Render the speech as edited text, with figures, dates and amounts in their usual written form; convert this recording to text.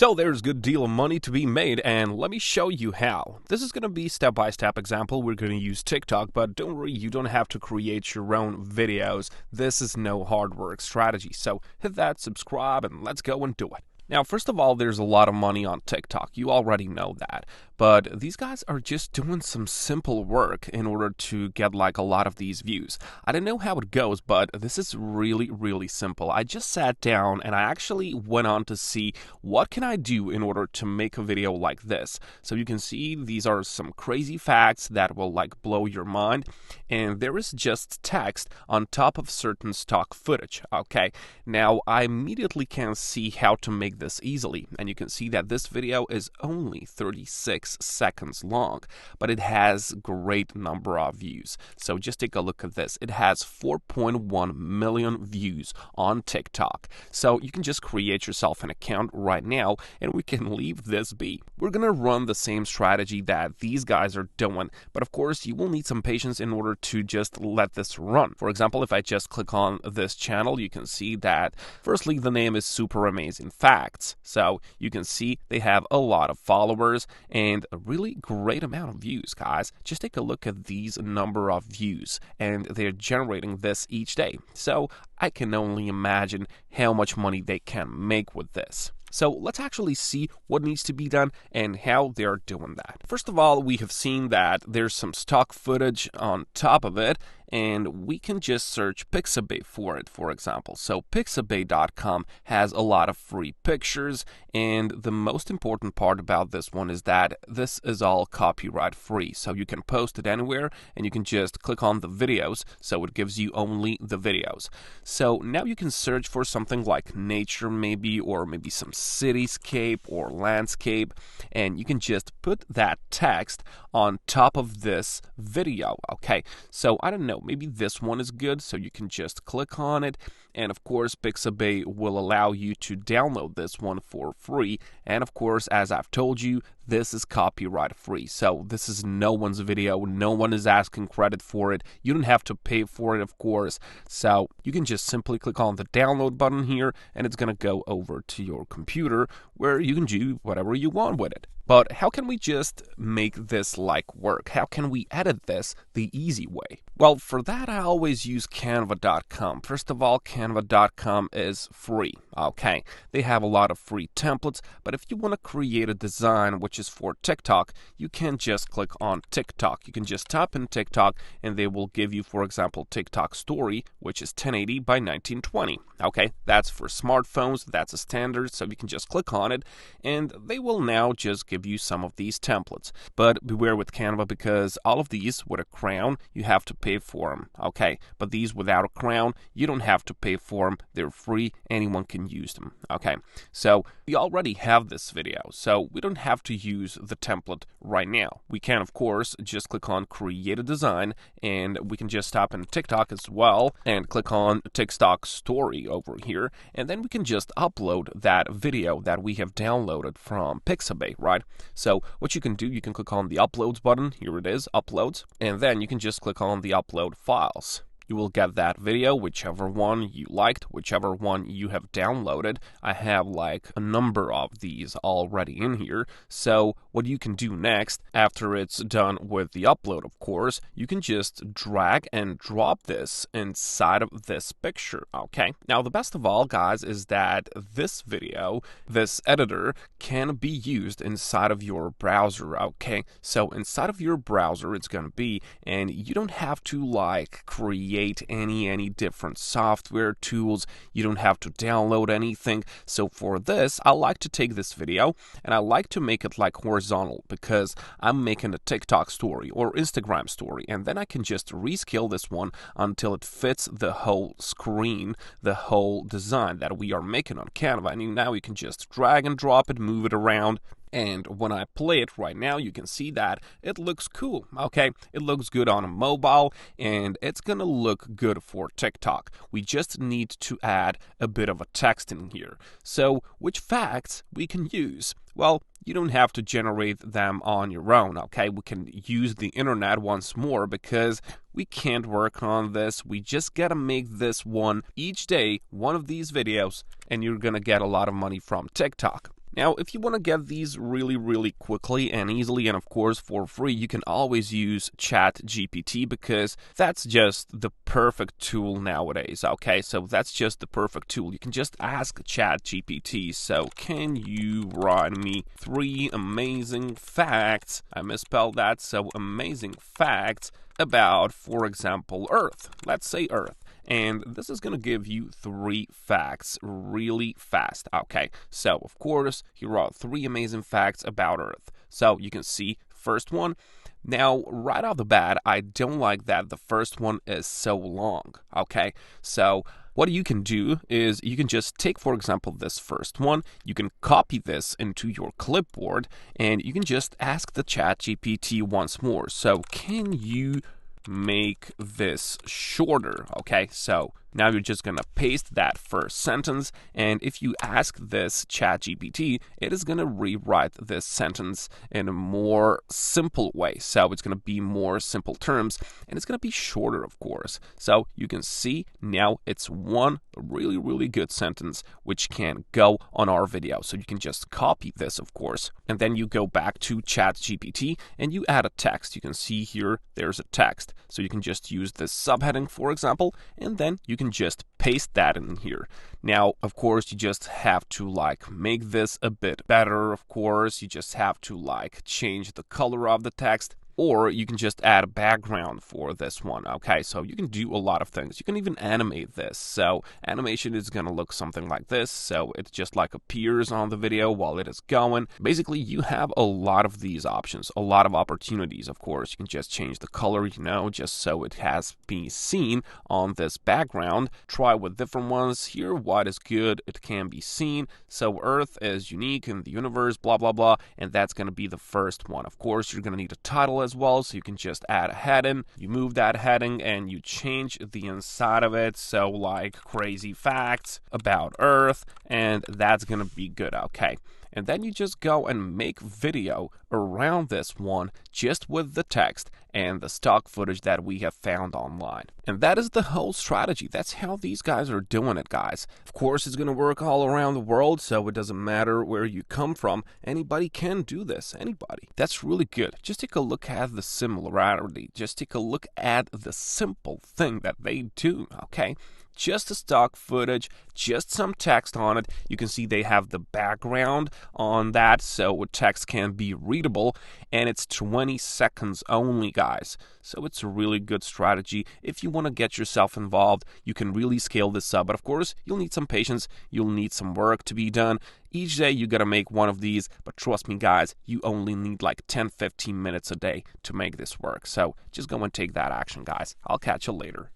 So there's a good deal of money to be made, and let me show you how. This is going to be step-by-step example. We're going to use TikTok, but don't worry, you don't have to create your own videos. This is no hard work strategy. So hit that subscribe and let's go and do it. Now, first of all, there's a lot of money on TikTok. You already know that. But these guys are just doing some simple work in order to get like a lot of these views. I don't know how it goes, but this is really simple. I just sat down and I actually went on to see what can I do in order to make a video like this. So you can see these are some crazy facts that will like blow your mind. And there is just text on top of certain stock footage. Okay, now I immediately can see how to make this easily, and you can see that this video is only 36 seconds long, but it has great number of views. So just take a look at this. It has 4.1 million views on TikTok. So you can just create yourself an account right now and we can leave this be. We're gonna run the same strategy that these guys are doing, but of course you will need some patience in order to just let this run. For example, if I just click on this channel, you can see that firstly the name is Super Amazing Facts. So you can see they have a lot of followers and a really great amount of views, guys. Just take a look at these number of views, and they're generating this each day. So I can only imagine how much money they can make with this. So let's actually see what needs to be done and how they're doing that. First of all, we have seen that there's some stock footage on top of it, and we can just search Pixabay for it, for example. So Pixabay.com has a lot of free pictures, and the most important part about this one is that this is all copyright free. So you can post it anywhere, and you can just click on the videos, so it gives you only the videos. So now you can search for something like nature maybe, or maybe some cityscape or landscape, and you can just put that text on top of this video. Okay, so I don't know, maybe this one is good, so you can just click on it, and of course Pixabay will allow you to download this one for free. And of course, as I've told you, this is copyright free, so this is no one's video, no one is asking credit for it, you don't have to pay for it, of course. So you can just simply click on the download button here, and it's gonna go over to your computer where you can do whatever you want with it. But how can we just make this like work? How can we edit this the easy way? Well, for that I always use Canva.com. First of all, Canva.com is free. Okay, they have a lot of free templates, but if you want to create a design which is for TikTok, you can just click on TikTok. You can just type in TikTok and they will give you, for example, TikTok Story, which is 1080 by 1920. Okay, that's for smartphones, that's a standard, so you can just click on it and they will now just give you some of these templates. But beware with Canva, because all of these with a crown, you have to pay for them. Okay, but these without a crown, you don't have to pay for them. They're free, anyone can use them. Okay, so we already have this video, so we don't have to use the template right now. We can, of course, just click on create a design, and we can just type in TikTok as well and click on TikTok Story over here, and then we can just upload that video that we have downloaded from Pixabay, right? So what you can do, you can click on the uploads button. Here it is, uploads, and then you can just click on the upload files. You will get that video, whichever one you liked, whichever one you have downloaded. I have like a number of these already in here. So what you can do next, after it's done with the upload, of course, you can just drag and drop this inside of this picture. Okay, now the best of all, guys, is that this video, this editor, can be used inside of your browser. Okay, so inside of your browser it's going to be, and you don't have to like create any different software tools. You don't have to download anything. So for this, I like to take this video and I like to make it like horizontal, because I'm making a TikTok story or Instagram story, and then I can just rescale this one until it fits the whole screen, the whole design that we are making on Canva. And now you can just drag and drop it, move it around. And when I play it right now, you can see that it looks cool. Okay, it looks good on a mobile, and it's gonna look good for TikTok. We just need to add a bit of a text in here. So which facts we can use? Well, you don't have to generate them on your own. Okay, we can use the internet once more, because we can't work on this. We just gotta make this one each day, one of these videos, and you're gonna get a lot of money from TikTok. Now, if you want to get these really quickly and easily, and of course for free, you can always use ChatGPT, because that's just the perfect tool nowadays. Okay, so that's just the perfect tool. You can just ask ChatGPT, so can you write me 3 amazing facts? I misspelled that, so amazing facts about, for example, Earth. Let's say Earth. And this is going to give you 3 facts really fast. Okay, so of course, here are 3 amazing facts about Earth. So you can see, first one. Now, right off the bat, I don't like that the first one is so long. Okay, so what you can do is you can just take, for example, this first one. You can copy this into your clipboard, and you can just ask the ChatGPT once more. So can you make this shorter? Okay, so now you're just gonna paste that first sentence, and if you ask this ChatGPT, it is gonna rewrite this sentence in a more simple way. So it's gonna be more simple terms, and it's gonna be shorter, of course. So you can see now it's one really good sentence which can go on our video. So you can just copy this, of course, and then you go back to ChatGPT and you add a text. You can see here there's a text, so you can just use this subheading, for example, and then you can just paste that in here. Now, of course, you just have to make this a bit better. Of course, you just have to change the color of the text, or you can just add a background for this one. Okay, so you can do a lot of things. You can even animate this. So animation is going to look something like this. So it just appears on the video while it is going. Basically, you have a lot of these options, a lot of opportunities. Of course, you can just change the color, just so it has been seen on this background. Try with different ones here. What is good, it can be seen. So Earth is unique in the universe, blah blah, and that's going to be the first one. Of course, you're going to need a title as well, so you can just add a heading. You move that heading and you change the inside of it, so crazy facts about Earth, and that's gonna be good. Okay, and then you just go and make video around this one just with the text and the stock footage that we have found online. And that is the whole strategy. That's how these guys are doing it, guys. Of course, it's going to work all around the world, so it doesn't matter where you come from. Anybody can do this. Anybody. That's really good. Just take a look at the similarity. Just take a look at the simple thing that they do, okay? Just the stock footage, just some text on it. You can see they have the background on that, so text can be readable, and it's 20 seconds only, guys. So it's a really good strategy. If you want to get yourself involved, you can really scale this up. But of course, you'll need some patience. You'll need some work to be done. Each day you gotta make one of these, but trust me, guys, you only need 10-15 minutes a day to make this work. So just go and take that action, guys. I'll catch you later.